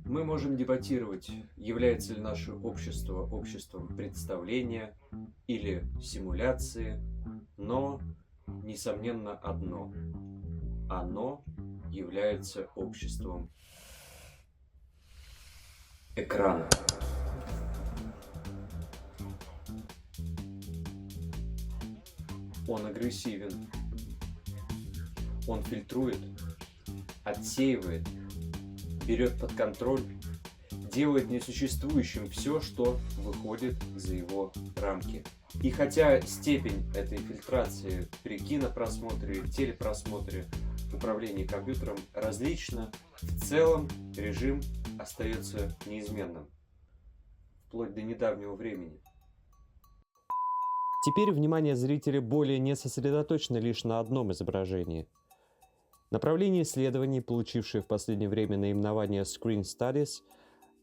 Мы можем дебатировать, является ли наше общество обществом представления или симуляции, но, несомненно, одно – оно является обществом экрана. Он агрессивен, он фильтрует, отсеивает, берет под контроль, делает несуществующим все, что выходит за его рамки. И хотя степень этой фильтрации при кинопросмотре, телепросмотре, управлении компьютером различна, в целом режим остается неизменным, вплоть до недавнего времени. Теперь внимание зрителя более не сосредоточено лишь на одном изображении. Направление исследований, получившее в последнее время наименование Screen Studies,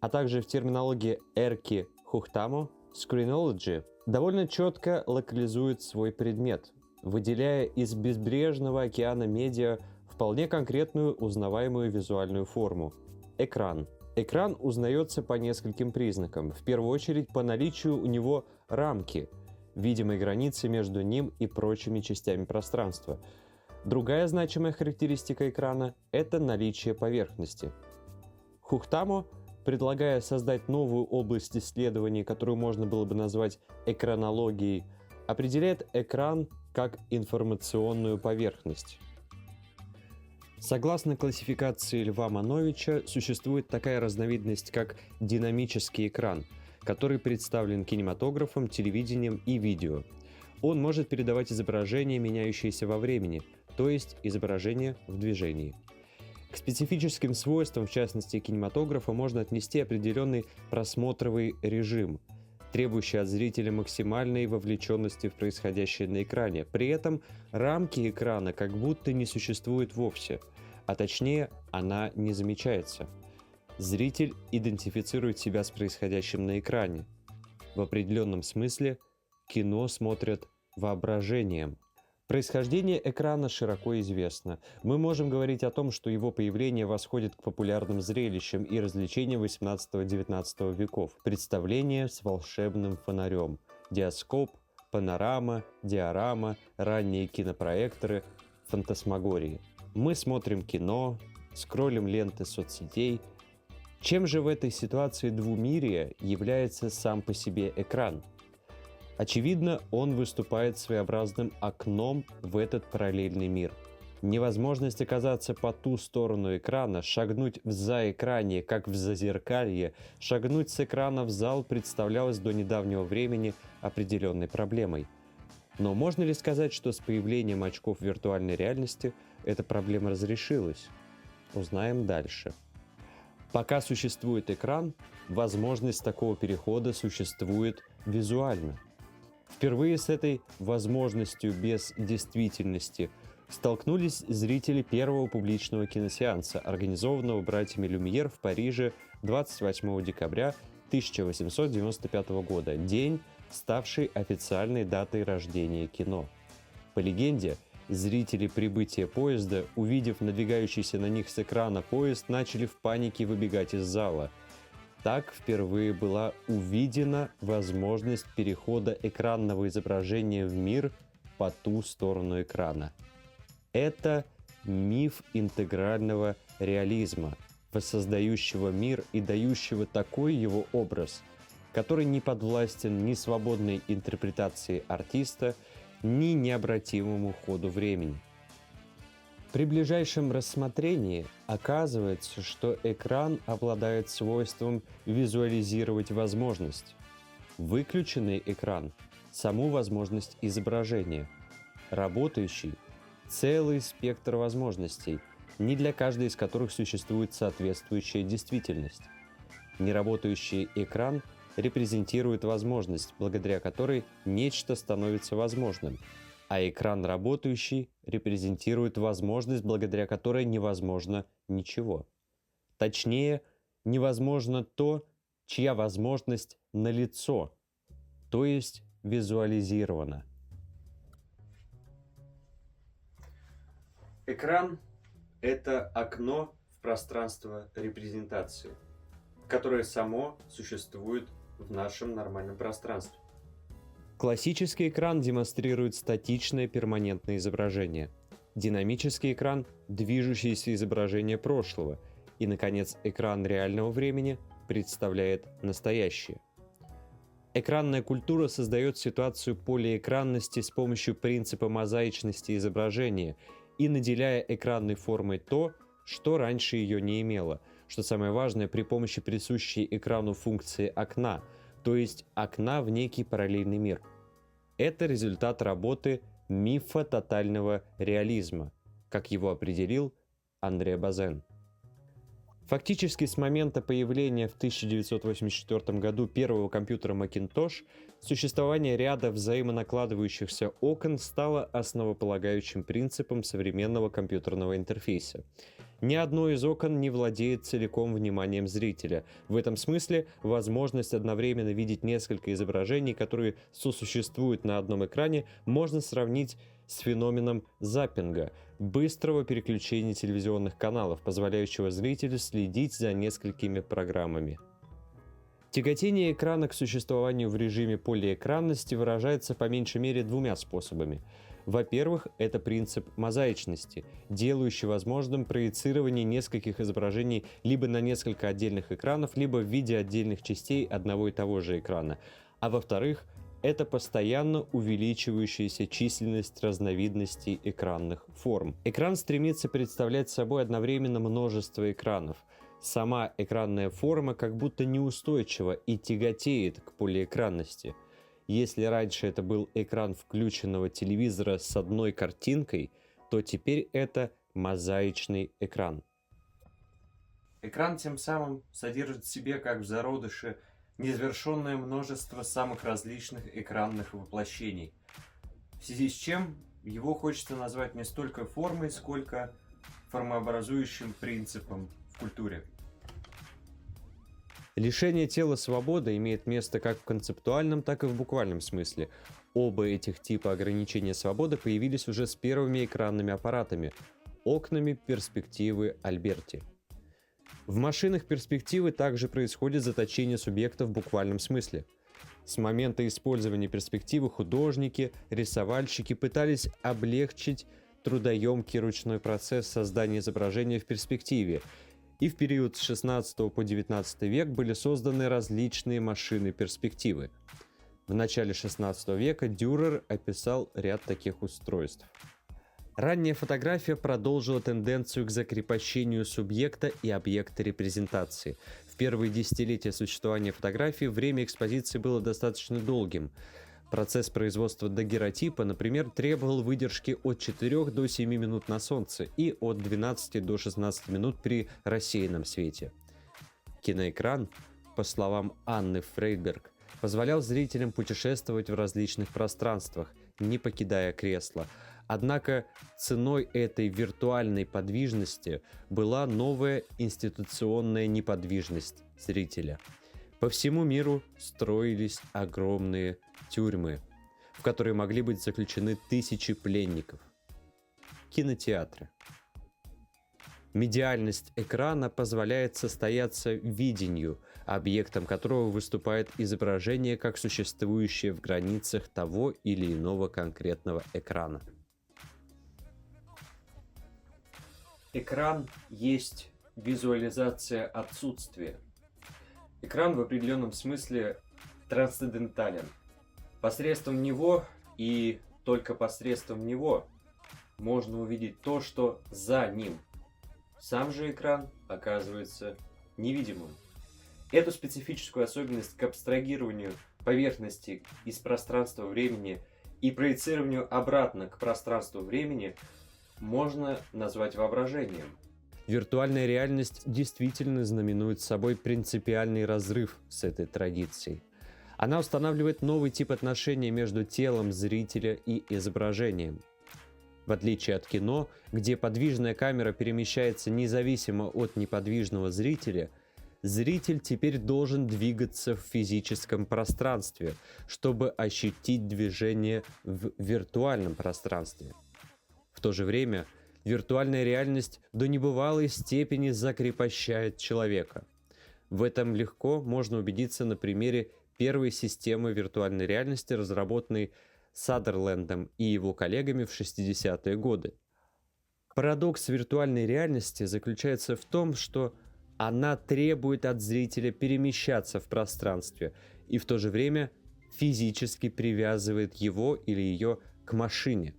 а также в терминологии Эрки Хухтамо Screenology, довольно четко локализует свой предмет, выделяя из безбрежного океана медиа вполне конкретную узнаваемую визуальную форму – экран. Экран узнается по нескольким признакам. В первую очередь по наличию у него рамки, видимой границы между ним и прочими частями пространства. Другая значимая характеристика экрана – это наличие поверхности. Хухтамо, предлагая создать новую область исследований, которую можно было бы назвать экранологией, определяет экран как информационную поверхность. Согласно классификации Льва Мановича, существует такая разновидность, как динамический экран, который представлен кинематографом, телевидением и видео. Он может передавать изображение, меняющееся во времени, то есть изображение в движении. К специфическим свойствам, в частности кинематографа, можно отнести определенный просмотровый режим, требующий от зрителя максимальной вовлеченности в происходящее на экране. При этом рамки экрана как будто не существуют вовсе, а точнее она не замечается. Зритель идентифицирует себя с происходящим на экране. В определенном смысле кино смотрят воображением. Происхождение экрана широко известно. Мы можем говорить о том, что его появление восходит к популярным зрелищам и развлечениям XVIII-XIX веков. Представление с волшебным фонарем, диаскоп, панорама, диорама, ранние кинопроекторы, фантасмагории. Мы смотрим кино, скроллим ленты соцсетей. Чем же в этой ситуации двумирия является сам по себе экран? Очевидно, он выступает своеобразным окном в этот параллельный мир. Невозможность оказаться по ту сторону экрана, шагнуть в заэкране, как в зазеркалье, шагнуть с экрана в зал представлялось до недавнего времени определенной проблемой. Но можно ли сказать, что с появлением очков виртуальной реальности эта проблема разрешилась? Узнаем дальше. Пока существует экран, возможность такого перехода существует визуально. Впервые с этой возможностью без действительности столкнулись зрители первого публичного киносеанса, организованного братьями Люмьер в Париже 28 декабря 1895 года, день, ставший официальной датой рождения кино. По легенде, зрители прибытия поезда, увидев надвигающийся на них с экрана поезд, начали в панике выбегать из зала. Так впервые была увидена возможность перехода экранного изображения в мир по ту сторону экрана. Это миф интегрального реализма, воссоздающего мир и дающего такой его образ, который не подвластен ни свободной интерпретации артиста, ни необратимому ходу времени. При ближайшем рассмотрении оказывается, что экран обладает свойством визуализировать возможность. Выключенный экран – саму возможность изображения. Работающий – целый спектр возможностей, не для каждой из которых существует соответствующая действительность. Неработающий экран репрезентирует возможность, благодаря которой нечто становится возможным, а экран работающий репрезентирует возможность, благодаря которой невозможно ничего. Точнее, невозможно то, чья возможность налицо, то есть визуализирована. Экран – это окно в пространство репрезентации. которое само существует в нашем нормальном пространстве. Классический экран демонстрирует статичное перманентное изображение. Динамический экран – движущееся изображение прошлого. И, наконец, экран реального времени представляет настоящее. Экранная культура создает ситуацию полиэкранности с помощью принципа мозаичности изображения и наделяя экранной формой то, что раньше ее не имело, что самое важное, при помощи присущей экрану функции окна, то есть окна в некий параллельный мир. Это результат работы мифа тотального реализма, как его определил Андре Базен. Фактически с момента появления в 1984 году первого компьютера Macintosh существование ряда взаимонакладывающихся окон стало основополагающим принципом современного компьютерного интерфейса. Ни одно из окон не владеет целиком вниманием зрителя. В этом смысле возможность одновременно видеть несколько изображений, которые сосуществуют на одном экране, можно сравнить с феноменом заппинга – быстрого переключения телевизионных каналов, позволяющего зрителю следить за несколькими программами. Тяготение экрана к существованию в режиме полиэкранности выражается по меньшей мере двумя способами. Во-первых, это принцип мозаичности, делающий возможным проецирование нескольких изображений либо на несколько отдельных экранов, либо в виде отдельных частей одного и того же экрана. А во-вторых, это постоянно увеличивающаяся численность разновидностей экранных форм. Экран стремится представлять собой одновременно множество экранов. Сама экранная форма как будто неустойчива и тяготеет к полиэкранности. Если раньше это был экран включенного телевизора с одной картинкой, то теперь это мозаичный экран. Экран тем самым содержит в себе, как в зародыше, незавершенное множество самых различных экранных воплощений, в связи с чем его хочется назвать не столько формой, сколько формообразующим принципом в культуре. Лишение тела свободы имеет место как в концептуальном, так и в буквальном смысле. Оба этих типа ограничения свободы появились уже с первыми экранными аппаратами – окнами перспективы Альберти. В машинах перспективы также происходит заточение субъекта в буквальном смысле. С момента использования перспективы художники, рисовальщики пытались облегчить трудоемкий ручной процесс создания изображения в перспективе, и в период с 16 по 19 век были созданы различные машины перспективы. В начале 16 века Дюрер описал ряд таких устройств. Ранняя фотография продолжила тенденцию к закрепощению субъекта и объекта репрезентации. В первые десятилетия существования фотографии время экспозиции было достаточно долгим. Процесс производства дагеротипа, например, требовал выдержки от 4 до 7 минут на солнце и от 12 до 16 минут при рассеянном свете. Киноэкран, по словам Анны Фрейдберг, позволял зрителям путешествовать в различных пространствах, не покидая кресла. Однако ценой этой виртуальной подвижности была новая институционная неподвижность зрителя. По всему миру строились огромные тюрьмы, в которые могли быть заключены тысячи пленников. Кинотеатры. Медиальность экрана позволяет состояться видению, объектом которого выступает изображение как существующее в границах того или иного конкретного экрана. Экран есть визуализация отсутствия. Экран в определенном смысле трансцендентален. Посредством него и только посредством него можно увидеть то, что за ним. Сам же экран оказывается невидимым. Эту специфическую особенность к абстрагированию поверхности из пространства-времени и проецированию обратно к пространству-времени можно назвать воображением. Виртуальная реальность действительно знаменует собой принципиальный разрыв с этой традицией. Она устанавливает новый тип отношений между телом зрителя и изображением. В отличие от кино, где подвижная камера перемещается независимо от неподвижного зрителя, зритель теперь должен двигаться в физическом пространстве, чтобы ощутить движение в виртуальном пространстве. В то же время виртуальная реальность до небывалой степени закрепощает человека. В этом легко можно убедиться на примере первой системы виртуальной реальности, разработанной Садерлендом и его коллегами в 60-е годы. Парадокс виртуальной реальности заключается в том, что она требует от зрителя перемещаться в пространстве и в то же время физически привязывает его или ее к машине.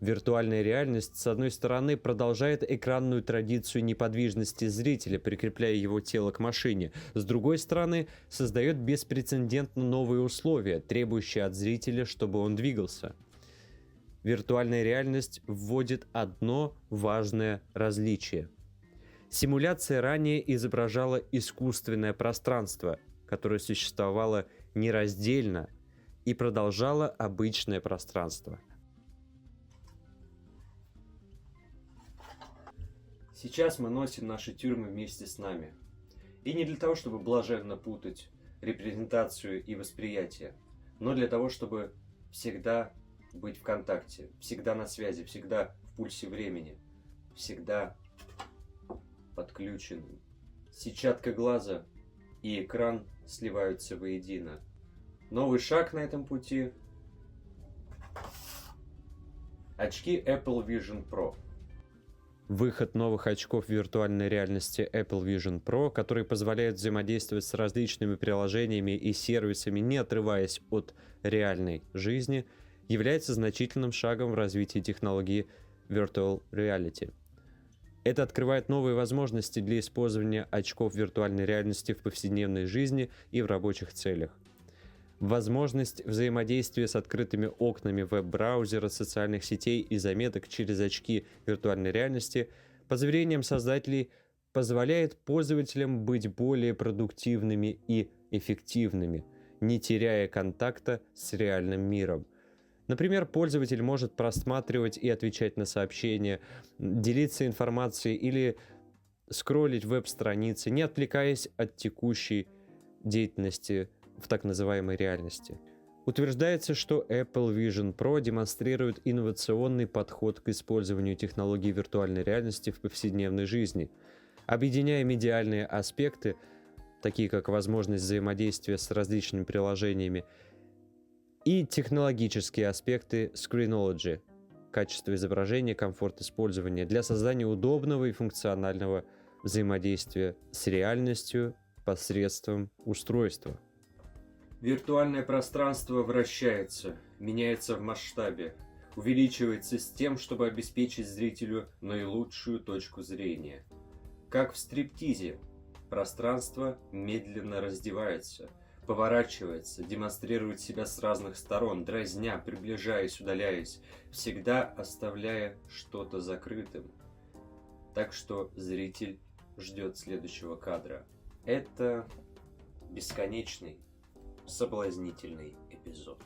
Виртуальная реальность, с одной стороны, продолжает экранную традицию неподвижности зрителя, прикрепляя его тело к машине. С другой стороны, создает беспрецедентно новые условия, требующие от зрителя, чтобы он двигался. Виртуальная реальность вводит одно важное различие. Симуляция ранее изображала искусственное пространство, которое существовало нераздельно и продолжало обычное пространство. Сейчас мы носим наши тюрьмы вместе с нами. И не для того, чтобы блаженно путать репрезентацию и восприятие, но для того, чтобы всегда быть в контакте, всегда на связи, всегда в пульсе времени, всегда подключенным. Сетчатка глаза и экран сливаются воедино. Новый шаг на этом пути – очки Apple Vision Pro. Выход новых очков виртуальной реальности Apple Vision Pro, которые позволяют взаимодействовать с различными приложениями и сервисами, не отрываясь от реальной жизни, является значительным шагом в развитии технологии Virtual Reality. Это открывает новые возможности для использования очков виртуальной реальности в повседневной жизни и в рабочих целях. Возможность взаимодействия с открытыми окнами веб-браузера, социальных сетей и заметок через очки виртуальной реальности, по заверениям создателей, позволяет пользователям быть более продуктивными и эффективными, не теряя контакта с реальным миром. Например, пользователь может просматривать и отвечать на сообщения, делиться информацией или скроллить веб-страницы, не отвлекаясь от текущей деятельности в так называемой реальности. Утверждается, что Apple Vision Pro демонстрирует инновационный подход к использованию технологий виртуальной реальности в повседневной жизни, объединяя медиальные аспекты, такие как возможность взаимодействия с различными приложениями, и технологические аспекты Screenology, качество изображения, комфорт использования для создания удобного и функционального взаимодействия с реальностью посредством устройства. Виртуальное пространство вращается, меняется в масштабе, увеличивается с тем, чтобы обеспечить зрителю наилучшую точку зрения. Как в стриптизе, пространство медленно раздевается, поворачивается, демонстрирует себя с разных сторон, дразня, приближаясь, удаляясь, всегда оставляя что-то закрытым. Так что зритель ждет следующего кадра. Это бесконечный, соблазнительный эпизод.